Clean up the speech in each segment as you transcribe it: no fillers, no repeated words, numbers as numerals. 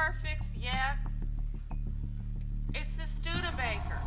car fixed yet? It's the Studebaker.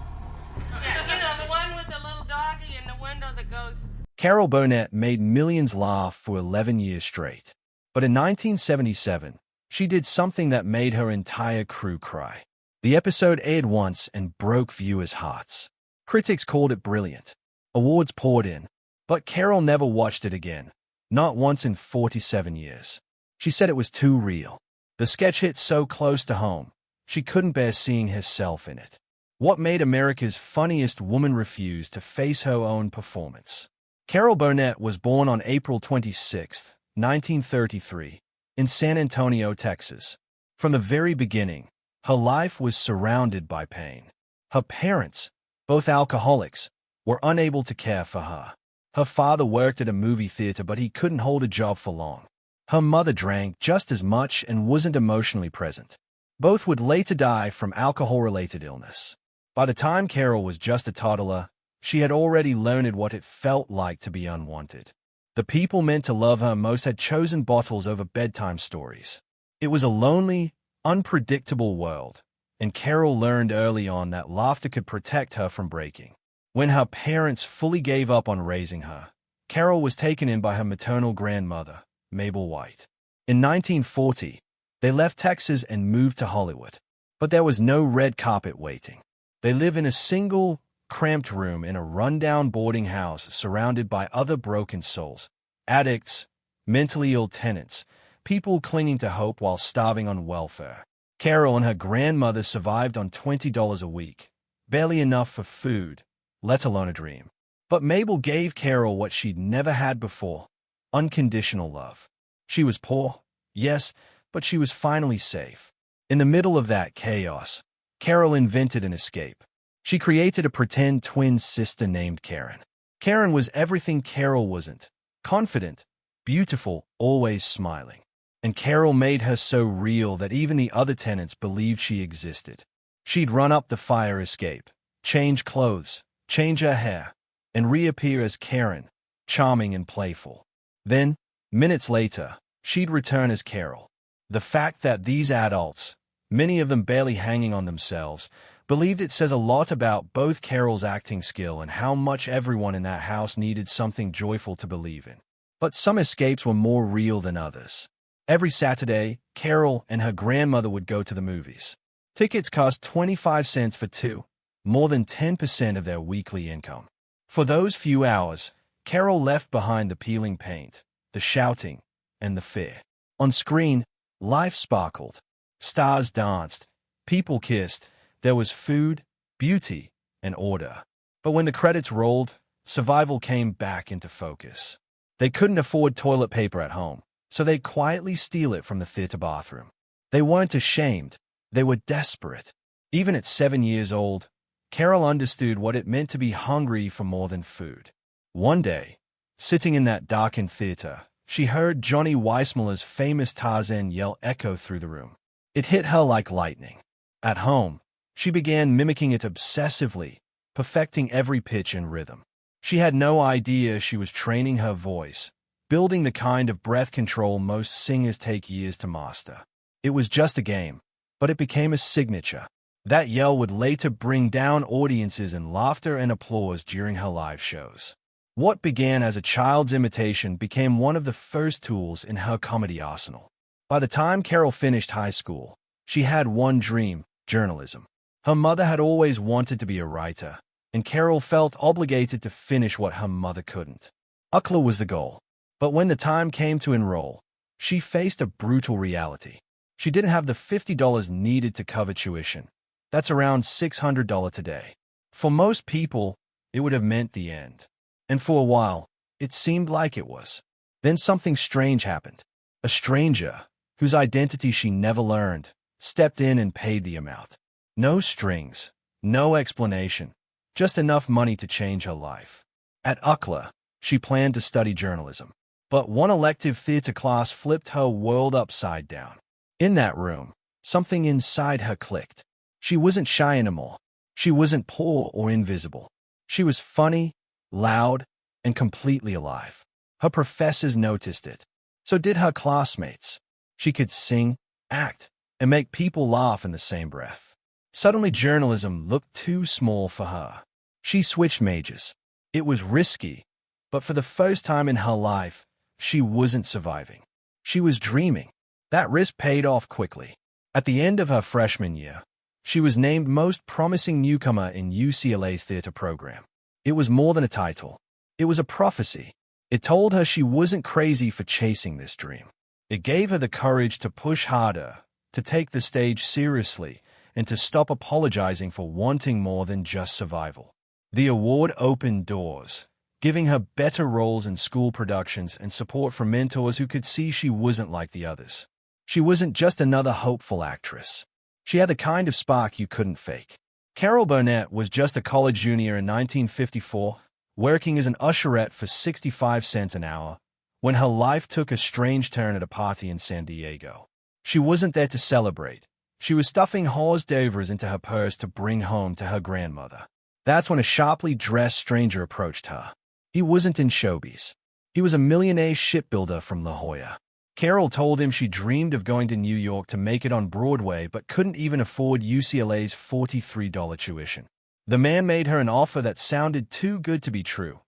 Yeah, the one with the little doggy in the window that goes... Carol Burnett made millions laugh for 11 years straight. But in 1977, she did something that made her entire crew cry. The episode aired once and broke viewers' hearts. Critics called it brilliant. Awards poured in. But Carol never watched it again. Not once in 47 years. She said it was too real. The sketch hit so close to home, she couldn't bear seeing herself in it. What made America's funniest woman refuse to face her own performance? Carol Burnett was born on April 26, 1933, in San Antonio, Texas. From the very beginning, her life was surrounded by pain. Her parents, both alcoholics, were unable to care for her. Her father worked at a movie theater, but he couldn't hold a job for long. Her mother drank just as much and wasn't emotionally present. Both would later die from alcohol-related illness. By the time Carol was just a toddler, she had already learned what it felt like to be unwanted. The people meant to love her most had chosen bottles over bedtime stories. It was a lonely, unpredictable world, and Carol learned early on that laughter could protect her from breaking. When her parents fully gave up on raising her, Carol was taken in by her maternal grandmother, Mabel White. In 1940, they left Texas and moved to Hollywood. But there was no red carpet waiting. They live in a single, cramped room in a rundown boarding house surrounded by other broken souls, addicts, mentally ill tenants, people clinging to hope while starving on welfare. Carol and her grandmother survived on $20 a week, barely enough for food, let alone a dream. But Mabel gave Carol what she'd never had before, unconditional love. She was poor, yes, but she was finally safe. In the middle of that chaos, Carol invented an escape. She created a pretend twin sister named Karen. Karen was everything Carol wasn't: confident, beautiful, always smiling. And Carol made her so real that even the other tenants believed she existed. She'd run up the fire escape, change clothes, change her hair, and reappear as Karen, charming and playful. Then, minutes later, she'd return as Carol. The fact that these adults, many of them barely hanging on themselves, believed it says a lot about both Carol's acting skill and how much everyone in that house needed something joyful to believe in. But some escapes were more real than others. Every Saturday, Carol and her grandmother would go to the movies. Tickets cost 25 cents for two, more than 10% of their weekly income. For those few hours, Carol left behind the peeling paint, the shouting, and the fear. On screen, life sparkled. Stars danced, people kissed, there was food, beauty, and order. But when the credits rolled, survival came back into focus. They couldn't afford toilet paper at home, so they'd quietly steal it from the theater bathroom. They weren't ashamed, they were desperate. Even at 7 years old, Carol understood what it meant to be hungry for more than food. One day, sitting in that darkened theater, she heard Johnny Weissmuller's famous Tarzan yell echo through the room. It hit her like lightning. At home, she began mimicking it obsessively, perfecting every pitch and rhythm. She had no idea she was training her voice, building the kind of breath control most singers take years to master. It was just a game, but it became a signature. That yell would later bring down audiences in laughter and applause during her live shows. What began as a child's imitation became one of the first tools in her comedy arsenal. By the time Carol finished high school, she had one dream: journalism. Her mother had always wanted to be a writer, and Carol felt obligated to finish what her mother couldn't. UCLA was the goal. But when the time came to enroll, she faced a brutal reality. She didn't have the $50 needed to cover tuition. That's around $600 today. For most people, it would have meant the end. And for a while, it seemed like it was. Then something strange happened. A stranger, whose identity she never learned, stepped in and paid the amount. No strings, no explanation, just enough money to change her life. At UCLA, she planned to study journalism. But one elective theater class flipped her world upside down. In that room, something inside her clicked. She wasn't shy anymore. She wasn't poor or invisible. She was funny, loud, and completely alive. Her professors noticed it. So did her classmates. She could sing, act, and make people laugh in the same breath. Suddenly, journalism looked too small for her. She switched majors. It was risky, but for the first time in her life, she wasn't surviving. She was dreaming. That risk paid off quickly. At the end of her freshman year, she was named Most Promising Newcomer in UCLA's theater program. It was more than a title. It was a prophecy. It told her she wasn't crazy for chasing this dream. It gave her the courage to push harder, to take the stage seriously, and to stop apologizing for wanting more than just survival. The award opened doors, giving her better roles in school productions and support from mentors who could see she wasn't like the others. She wasn't just another hopeful actress. She had the kind of spark you couldn't fake. Carrie Burnett was just a college junior in 1954, working as an usherette for 65 cents an hour, when her life took a strange turn at a party in San Diego. She wasn't there to celebrate. She was stuffing hors d'oeuvres into her purse to bring home to her grandmother. That's when a sharply dressed stranger approached her. He wasn't in showbiz. He was a millionaire shipbuilder from La Jolla. Carrie told him she dreamed of going to New York to make it on Broadway but couldn't even afford UCLA's $43 tuition. The man made her an offer that sounded too good to be true,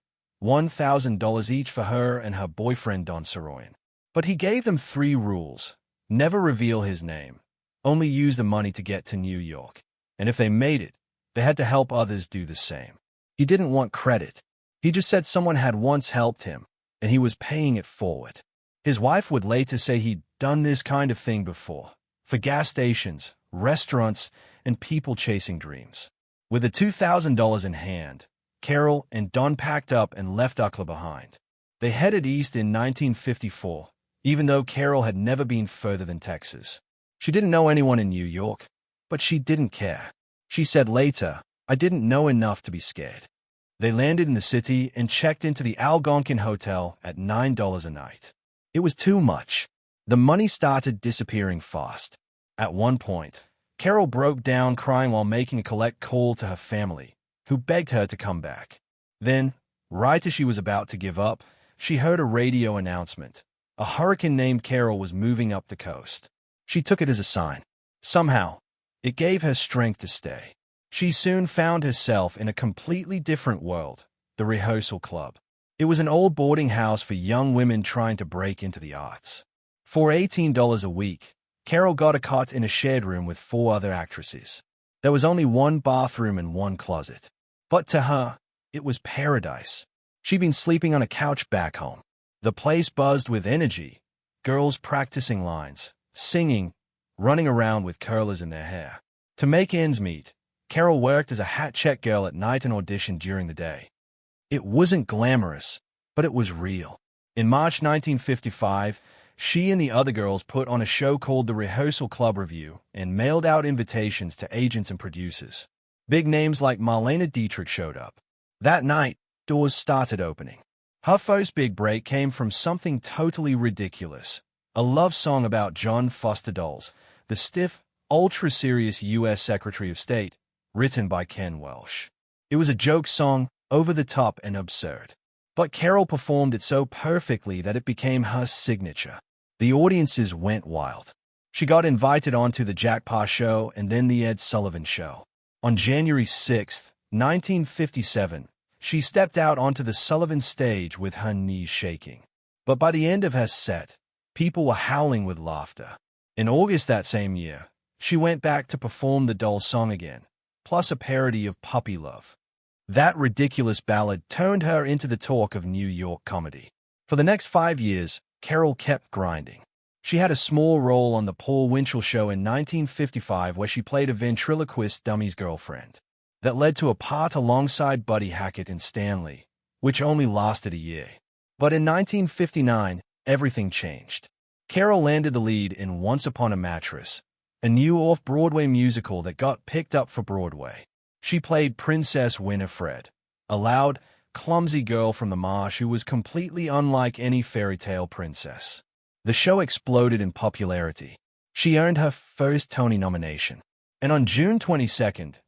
$1,000 each for her and her boyfriend Don Soroyan. But he gave them 3 rules. Never reveal his name. Only use the money to get to New York. And if they made it, they had to help others do the same. He didn't want credit. He just said someone had once helped him, and he was paying it forward. His wife would later say he'd done this kind of thing before, for gas stations, restaurants, and people chasing dreams. With the $2,000 in hand, Carrie and Don packed up and left UCLA behind. They headed east in 1954, even though Carrie had never been further than Texas. She didn't know anyone in New York, but she didn't care. She said later, "I didn't know enough to be scared." They landed in the city and checked into the Algonquin Hotel at $9 a night. It was too much. The money started disappearing fast. At one point, Carrie broke down crying while making a collect call to her family, who begged her to come back. Then, right as she was about to give up, she heard a radio announcement. A hurricane named Carrie was moving up the coast. She took it as a sign. Somehow, it gave her strength to stay. She soon found herself in a completely different world, the rehearsal club. It was an old boarding house for young women trying to break into the arts. For $18 a week, Carrie got a cot in a shared room with 4 other actresses. There was only 1 bathroom and 1 closet. But to her, it was paradise. She'd been sleeping on a couch back home. The place buzzed with energy, girls practicing lines, singing, running around with curlers in their hair. To make ends meet, Carrie worked as a hat-check girl at night and auditioned during the day. It wasn't glamorous, but it was real. In March 1955, she and the other girls put on a show called the Rehearsal Club Review and mailed out invitations to agents and producers. Big names like Marlene Dietrich showed up. That night, doors started opening. Her first big break came from something totally ridiculous. A love song about John Foster Dulles, the stiff, ultra-serious U.S. Secretary of State, written by Ken Welsh. It was a joke song, over the top and absurd. But Carrie performed it so perfectly that it became her signature. The audiences went wild. She got invited onto the Jack Pa Show and then the Ed Sullivan Show. On January 6, 1957, she stepped out onto the Sullivan stage with her knees shaking. But by the end of her set, people were howling with laughter. In August that same year, she went back to perform the Dulles song again, plus a parody of Puppy Love. That ridiculous ballad turned her into the talk of New York comedy. For the next 5 years, Carrie kept grinding. She had a small role on The Paul Winchell Show in 1955 where she played a ventriloquist dummy's girlfriend. That led to a part alongside Buddy Hackett in Stanley, which only lasted a year. But in 1959, everything changed. Carrie landed the lead in Once Upon a Mattress, a new off-Broadway musical that got picked up for Broadway. She played Princess Winifred, a loud, clumsy girl from the marsh who was completely unlike any fairy tale princess. The show exploded in popularity. She earned her first Tony nomination. And on June 22,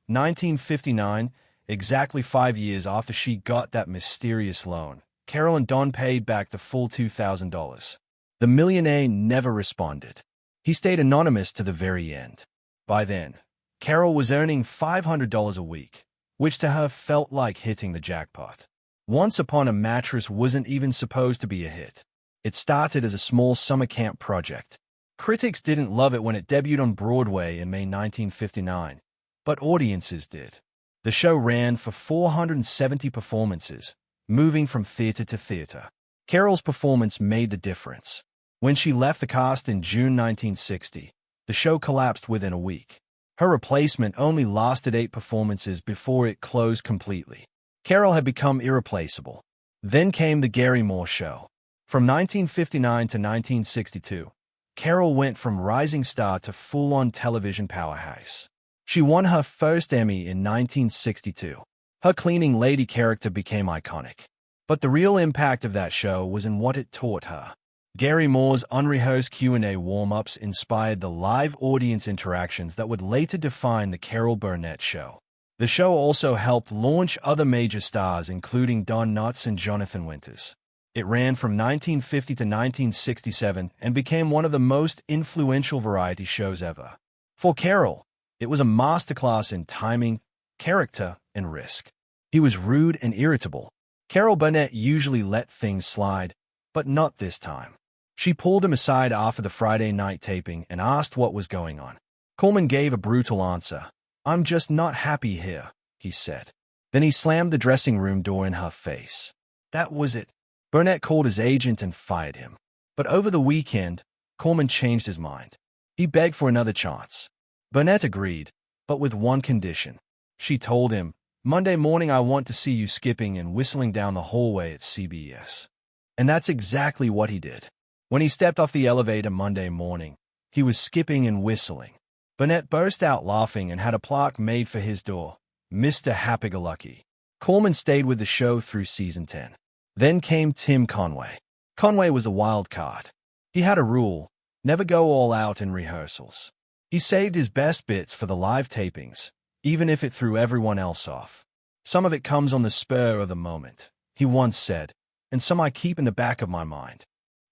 1959, exactly 5 years after she got that mysterious loan, Carrie and Don paid back the full $2,000. The millionaire never responded. He stayed anonymous to the very end. By then, Carol was earning $500 a week, which to her felt like hitting the jackpot. Once Upon a Mattress wasn't even supposed to be a hit. It started as a small summer camp project. Critics didn't love it when it debuted on Broadway in May 1959, but audiences did. The show ran for 470 performances, moving from theater to theater. Carol's performance made the difference. When she left the cast in June 1960, the show collapsed within a week. Her replacement only lasted 8 performances before it closed completely. Carol had become irreplaceable. Then came The Gary Moore Show. From 1959 to 1962, Carol went from rising star to full-on television powerhouse. She won her first Emmy in 1962. Her cleaning lady character became iconic. But the real impact of that show was in what it taught her. Gary Moore's unrehearsed Q&A warm-ups inspired the live audience interactions that would later define the Carol Burnett Show. The show also helped launch other major stars including Don Knotts and Jonathan Winters. It ran from 1950 to 1967 and became one of the most influential variety shows ever. For Carol, it was a masterclass in timing, character, and risk. He was rude and irritable. Carol Burnett usually let things slide, but not this time. She pulled him aside after the Friday night taping and asked what was going on. Coleman gave a brutal answer. "I'm just not happy here," he said. Then he slammed the dressing room door in her face. That was it. Burnett called his agent and fired him. But over the weekend, Coleman changed his mind. He begged for another chance. Burnett agreed, but with one condition. She told him, "Monday morning I want to see you skipping and whistling down the hallway at CBS." And that's exactly what he did. When he stepped off the elevator Monday morning, he was skipping and whistling. Burnett burst out laughing and had a plaque made for his door, "Mr. Happy-Go-Lucky." Coleman stayed with the show through season 10. Then came Tim Conway. Conway was a wild card. He had a rule: never go all out in rehearsals. He saved his best bits for the live tapings, even if it threw everyone else off. "Some of it comes on the spur of the moment," he once said, "and some I keep in the back of my mind."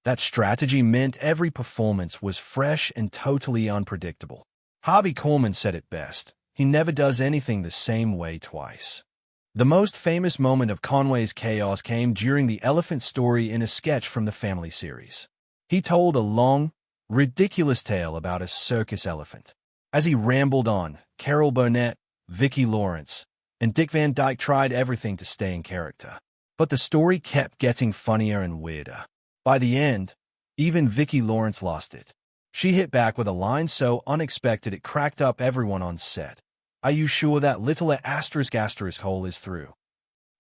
That strategy meant every performance was fresh and totally unpredictable. Harvey Korman said it best: he never does anything the same way twice. The most famous moment of Conway's chaos came during the elephant story in a sketch from the Family series. He told a long, ridiculous tale about a circus elephant. As he rambled on, Carol Burnett, Vicki Lawrence, and Dick Van Dyke tried everything to stay in character. But the story kept getting funnier and weirder. By the end, even Vicki Lawrence lost it. She hit back with a line so unexpected it cracked up everyone on set. "Are you sure that little asterisk hole is through?"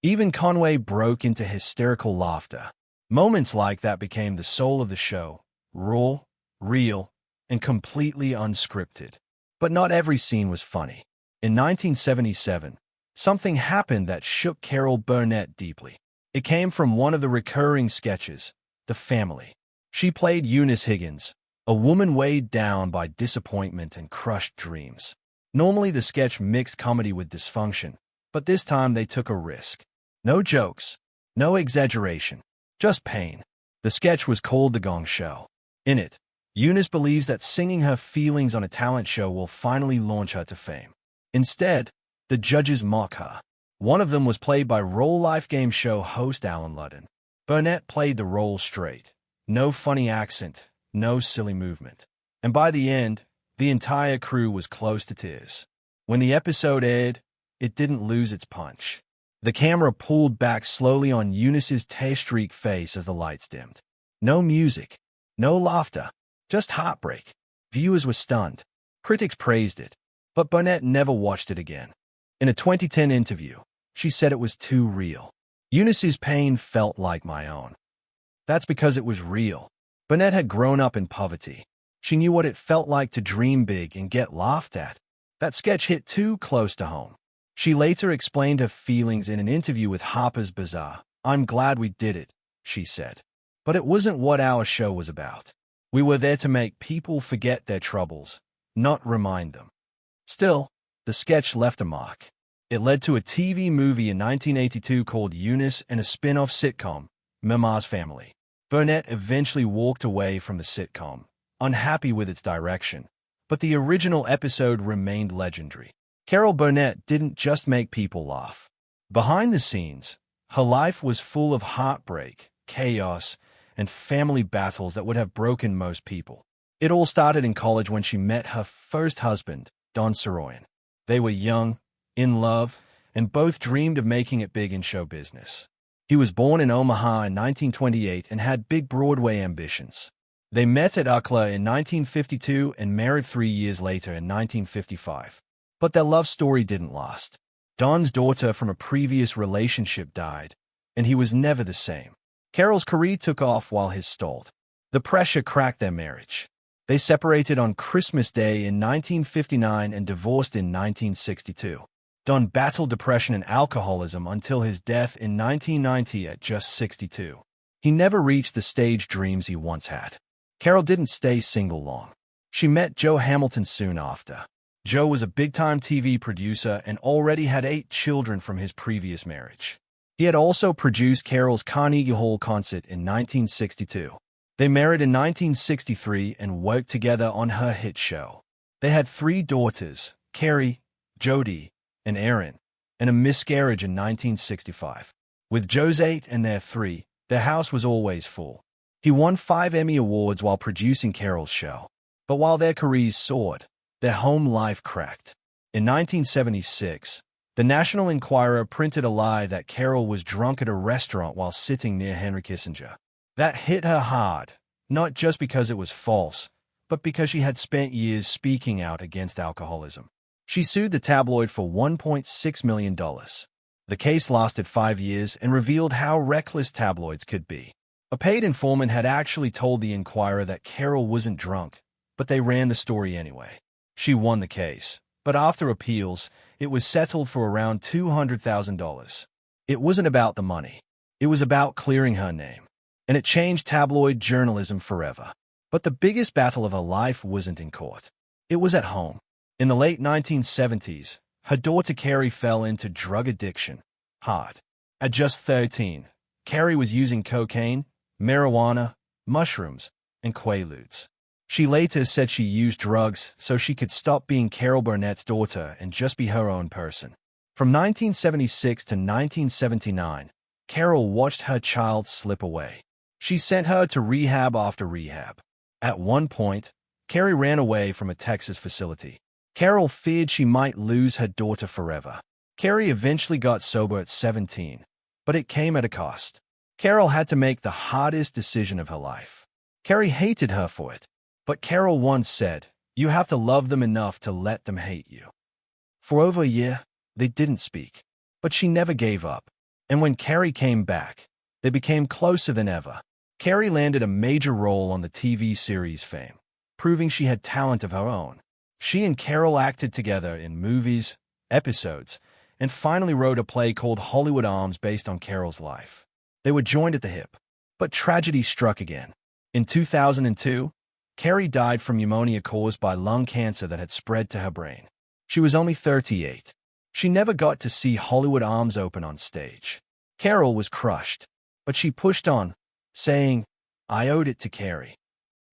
Even Conway broke into hysterical laughter. Moments like that became the soul of the show, raw, real, and completely unscripted. But not every scene was funny. In 1977, something happened that shook Carol Burnett deeply. It came from one of the recurring sketches, The Family. She played Eunice Higgins, a woman weighed down by disappointment and crushed dreams. Normally the sketch mixed comedy with dysfunction, but this time they took a risk. No jokes, no exaggeration, just pain. The sketch was called The Gong Show. In it, Eunice believes that singing her feelings on a talent show will finally launch her to fame. Instead, the judges mock her. One of them was played by Roll Life game show host Alan Ludden. Burnett played the role straight. No funny accent, no silly movement. And by the end, the entire crew was close to tears. When the episode aired, it didn't lose its punch. The camera pulled back slowly on Eunice's tear-streaked face as the lights dimmed. No music, no laughter, just heartbreak. Viewers were stunned. Critics praised it, but Burnett never watched it again. In a 2010 interview, she said it was too real. Eunice's pain felt like my own. That's because it was real. Burnett had grown up in poverty. She knew what it felt like to dream big and get laughed at. That sketch hit too close to home. She later explained her feelings in an interview with Harper's Bazaar. "I'm glad we did it," she said. "But it wasn't what our show was about. We were there to make people forget their troubles, not remind them." Still, the sketch left a mark. It led to a TV movie in 1982 called Eunice and a spin-off sitcom, Mama's Family. Burnett eventually walked away from the sitcom, unhappy with its direction, but the original episode remained legendary. Carol Burnett didn't just make people laugh. Behind the scenes, her life was full of heartbreak, chaos, and family battles that would have broken most people. It all started in college when she met her first husband, Don Soroyan. They were young, in love, and both dreamed of making it big in show business. He was born in Omaha in 1928 and had big Broadway ambitions. They met at UCLA in 1952 and married 3 years later in 1955. But their love story didn't last. Don's daughter from a previous relationship died, and he was never the same. Carol's career took off while his stalled. The pressure cracked their marriage. They separated on Christmas Day in 1959 and divorced in 1962. Don battled depression and alcoholism until his death in 1990 at just 62. He never reached the stage dreams he once had. Carol didn't stay single long. She met Joe Hamilton soon after. Joe was a big-time TV producer and already had 8 children from his previous marriage. He had also produced Carol's Carnegie Hall concert in 1962. They married in 1963 and worked together on her hit show. They had 3 daughters, Carrie, Jody, and Erin, and a miscarriage in 1965. With Joe's 8 and their 3, their house was always full. He won 5 Emmy Awards while producing Carol's show. But while their careers soared, their home life cracked. In 1976, the National Enquirer printed a lie that Carol was drunk at a restaurant while sitting near Henry Kissinger. That hit her hard, not just because it was false, but because she had spent years speaking out against alcoholism. She sued the tabloid for $1.6 million. The case lasted 5 years and revealed how reckless tabloids could be. A paid informant had actually told the Enquirer that Carol wasn't drunk, but they ran the story anyway. She won the case, but after appeals, it was settled for around $200,000. It wasn't about the money. It was about clearing her name. And it changed tabloid journalism forever. But the biggest battle of her life wasn't in court. It was at home. In the late 1970s, her daughter Carrie fell into drug addiction hard. At just 13, Carrie was using cocaine, marijuana, mushrooms, and quaaludes. She later said she used drugs so she could stop being Carol Burnett's daughter and just be her own person. From 1976 to 1979, Carol watched her child slip away. She sent her to rehab after rehab. At one point, Carrie ran away from a Texas facility. Carol feared she might lose her daughter forever. Carrie eventually got sober at 17, but it came at a cost. Carol had to make the hardest decision of her life. Carrie hated her for it, but Carol once said, "You have to love them enough to let them hate you." For over a year, they didn't speak, but she never gave up. And when Carrie came back, they became closer than ever. Carrie landed a major role on the TV series Fame, proving she had talent of her own. She and Carol acted together in movies, episodes, and finally wrote a play called Hollywood Arms based on Carol's life. They were joined at the hip, but tragedy struck again. In 2002, Carrie died from pneumonia caused by lung cancer that had spread to her brain. She was only 38. She never got to see Hollywood Arms open on stage. Carol was crushed, but she pushed on, saying, "I owed it to Carrie."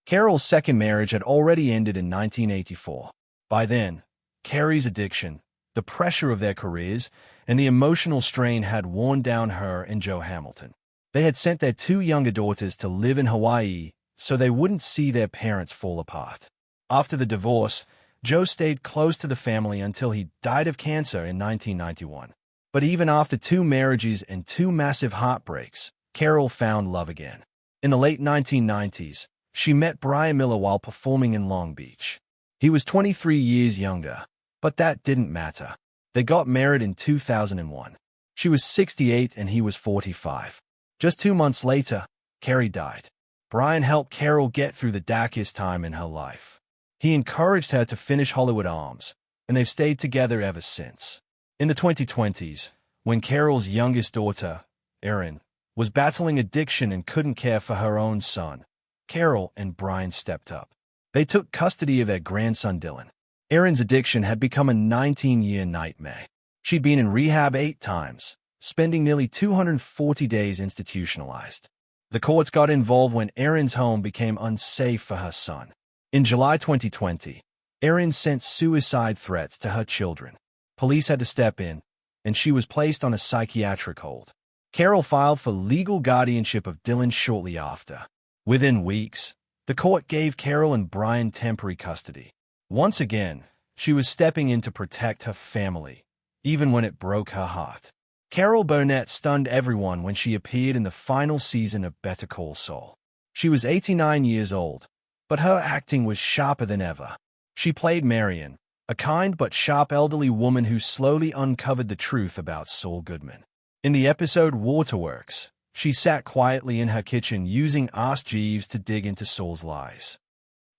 Carol's second marriage had already ended in 1984. By then, Carrie's addiction, the pressure of their careers, and the emotional strain had worn down her and Joe Hamilton. They had sent their 2 younger daughters to live in Hawaii so they wouldn't see their parents fall apart. After the divorce, Joe stayed close to the family until he died of cancer in 1991. But even after 2 marriages and 2 massive heartbreaks, Carol found love again. In the late 1990s, she met Brian Miller while performing in Long Beach. He was 23 years younger, but that didn't matter. They got married in 2001. She was 68 and he was 45. Just 2 months later, Carrie died. Brian helped Carol get through the darkest time in her life. He encouraged her to finish Hollywood Arms, and they've stayed together ever since. In the 2020s, when Carol's youngest daughter, Erin, was battling addiction and couldn't care for her own son, Carol and Brian stepped up. They took custody of their grandson Dylan. Erin's addiction had become a 19-year nightmare. She'd been in rehab 8 times, spending nearly 240 days institutionalized. The courts got involved when Erin's home became unsafe for her son. In July 2020, Erin sent suicide threats to her children. Police had to step in, and she was placed on a psychiatric hold. Carol filed for legal guardianship of Dylan shortly after. Within weeks, the court gave Carol and Brian temporary custody. Once again, she was stepping in to protect her family, even when it broke her heart. Carol Burnett stunned everyone when she appeared in the final season of Better Call Saul. She was 89 years old, but her acting was sharper than ever. She played Marion, a kind but sharp elderly woman who slowly uncovered the truth about Saul Goodman. In the episode Waterworks, she sat quietly in her kitchen using Ask Jeeves to dig into Saul's lies.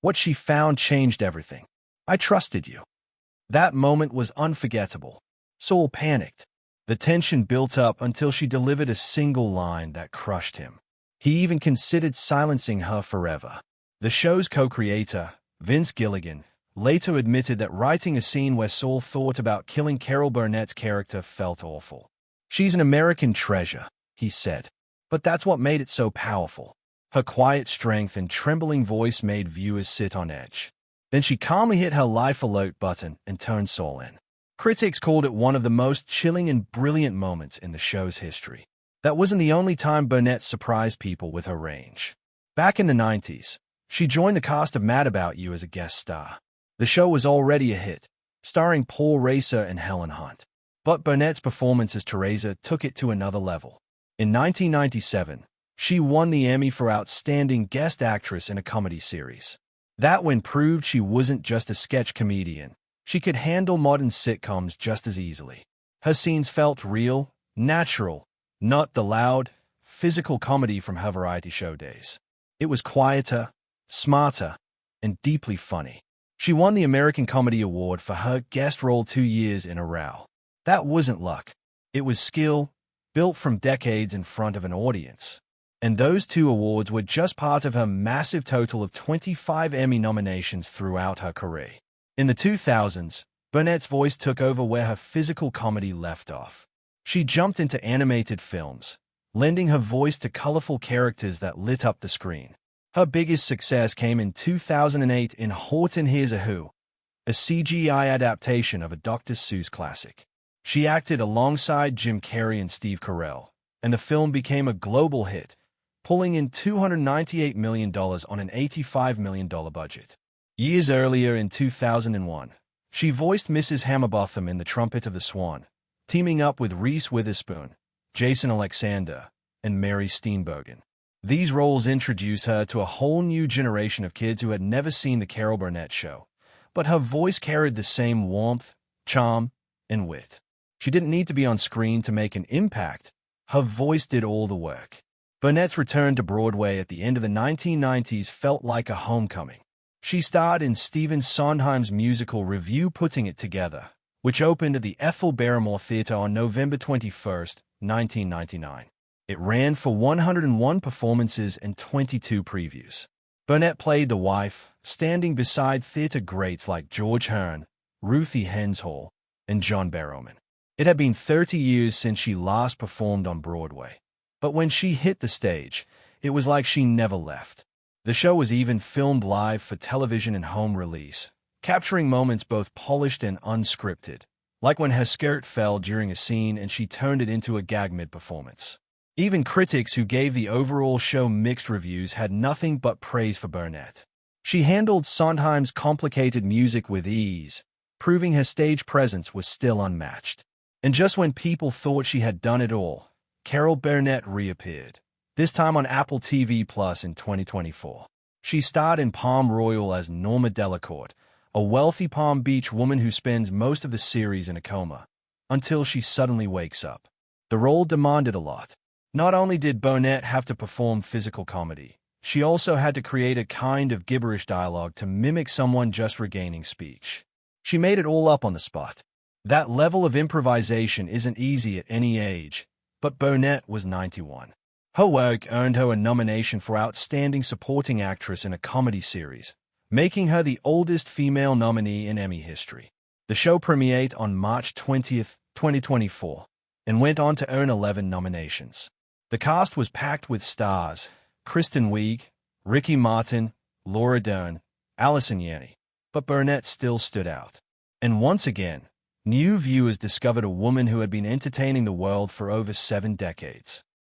What she found changed everything. "I trusted you." That moment was unforgettable. Saul panicked. The tension built up until she delivered a single line that crushed him. He even considered silencing her forever. The show's co-creator, Vince Gilligan, later admitted that writing a scene where Saul thought about killing Carol Burnett's character felt awful. "She's an American treasure," he said. But that's what made it so powerful. Her quiet strength and trembling voice made viewers sit on edge. Then she calmly hit her life alert button and turned Saul in. Critics called it one of the most chilling and brilliant moments in the show's history. That wasn't the only time Burnett surprised people with her range. Back in the 90s, she joined the cast of Mad About You as a guest star. The show was already a hit, starring Paul Racer and Helen Hunt. But Burnett's performance as Teresa took it to another level. In 1997, she won the Emmy for Outstanding Guest Actress in a Comedy Series. That win proved she wasn't just a sketch comedian. She could handle modern sitcoms just as easily. Her scenes felt real, natural, not the loud, physical comedy from her variety show days. It was quieter, smarter, and deeply funny. She won the American Comedy Award for her guest role 2 years in a row. That wasn't luck. It was skill, built from decades in front of an audience. And those 2 awards were just part of her massive total of 25 Emmy nominations throughout her career. In the 2000s, Burnett's voice took over where her physical comedy left off. She jumped into animated films, lending her voice to colorful characters that lit up the screen. Her biggest success came in 2008 in Horton Hears a Who, a CGI adaptation of a Dr. Seuss classic. She acted alongside Jim Carrey and Steve Carell, and the film became a global hit, pulling in $298 million on an $85 million budget. Years earlier, in 2001, she voiced Mrs. Hammerbotham in The Trumpet of the Swan, teaming up with Reese Witherspoon, Jason Alexander, and Mary Steenburgen. These roles introduced her to a whole new generation of kids who had never seen The Carol Burnett Show, but her voice carried the same warmth, charm, and wit. She didn't need to be on screen to make an impact. Her voice did all the work. Burnett's return to Broadway at the end of the 1990s felt like a homecoming. She starred in Stephen Sondheim's musical Review Putting It Together, which opened at the Ethel Barrymore Theatre on November 21, 1999. It ran for 101 performances and 22 previews. Burnett played the wife, standing beside theatre greats like George Hearn, Ruthie Henshall, and John Barrowman. It had been 30 years since she last performed on Broadway. But when she hit the stage, it was like she never left. The show was even filmed live for television and home release, capturing moments both polished and unscripted, like when her skirt fell during a scene and she turned it into a gag mid-performance. Even critics who gave the overall show mixed reviews had nothing but praise for Burnett. She handled Sondheim's complicated music with ease, proving her stage presence was still unmatched. And just when people thought she had done it all, Carol Burnett reappeared, this time on Apple TV Plus in 2024. She starred in Palm Royal as Norma Delacourt, a wealthy Palm Beach woman who spends most of the series in a coma, until she suddenly wakes up. The role demanded a lot. Not only did Burnett have to perform physical comedy, she also had to create a kind of gibberish dialogue to mimic someone just regaining speech. She made it all up on the spot. That level of improvisation isn't easy at any age, but Burnett was 91. Her work earned her a nomination for Outstanding Supporting Actress in a Comedy Series, making her the oldest female nominee in Emmy history. The show premiered on March 20, 2024, and went on to earn 11 nominations. The cast was packed with stars: Kristen Wiig, Ricky Martin, Laura Dern, Allison Yanny. But Burnett still stood out. And once again, new viewers discovered a woman who had been entertaining the world for over 7 decades.